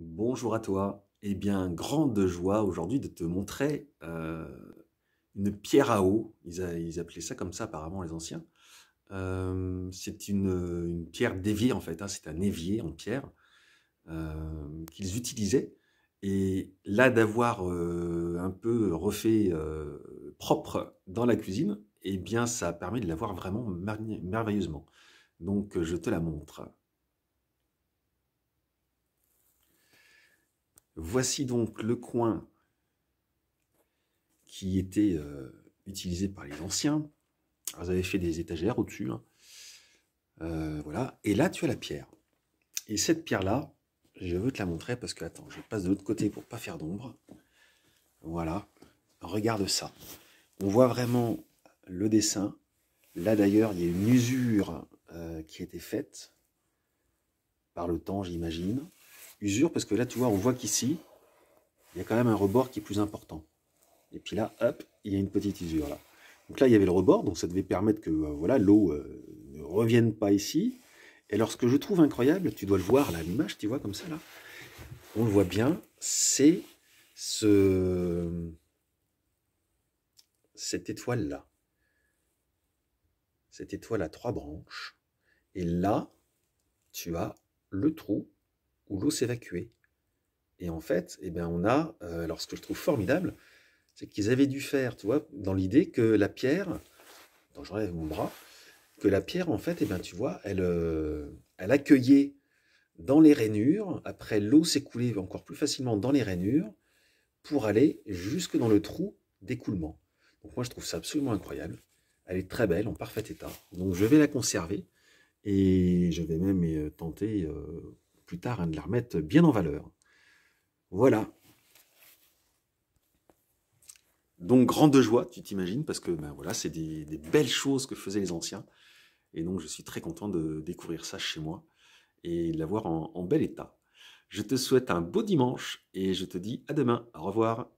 Bonjour à toi. Eh bien, grande joie aujourd'hui de te montrer une pierre à eau. Ils appelaient ça comme ça apparemment les anciens. C'est une pierre d'évier en fait, hein, c'est un évier en pierre qu'ils utilisaient. Et là, d'avoir un peu refait propre dans la cuisine, eh bien, ça permet de l'avoir vraiment merveilleusement. Donc, je te la montre. Voici donc le coin qui était utilisé par les anciens. Alors, ils avaient fait des étagères au-dessus, hein. Voilà. Et là, tu as la pierre. Et cette pierre-là, je veux te la montrer parce que, attends, je passe de l'autre côté pour pas faire d'ombre. Voilà. Regarde ça. On voit vraiment le dessin. Là, d'ailleurs, il y a une usure qui a été faite par le temps, j'imagine. Usure parce que là, tu vois, on voit qu'ici, il y a quand même un rebord qui est plus important. Et puis là, hop, il y a une petite usure là. Donc là, il y avait le rebord, donc ça devait permettre que voilà, l'eau ne revienne pas ici. Et alors, ce que je trouve incroyable, tu dois le voir là, l'image, tu vois comme ça là, on le voit bien, c'est cette étoile là, cette étoile à trois branches. Et là, tu as le trou où l'eau s'évacuait. Et en fait, eh bien, on a, alors ce que je trouve formidable, c'est qu'ils avaient dû faire, tu vois, dans l'idée que la pierre, attends, j'enlève mon bras, que la pierre, en fait, eh ben, tu vois, elle accueillait dans les rainures, après l'eau s'écoulait encore plus facilement dans les rainures, pour aller jusque dans le trou d'écoulement. Donc moi, je trouve ça absolument incroyable. Elle est très belle, en parfait état. Donc je vais la conserver, et je vais même tenter plus tard hein, de la remettre bien en valeur. Voilà. Donc grande joie, tu t'imagines, parce que ben, voilà, c'est des belles choses que faisaient les anciens. Et donc je suis très content de découvrir ça chez moi et de l'avoir en bel état. Je te souhaite un beau dimanche et je te dis à demain. Au revoir.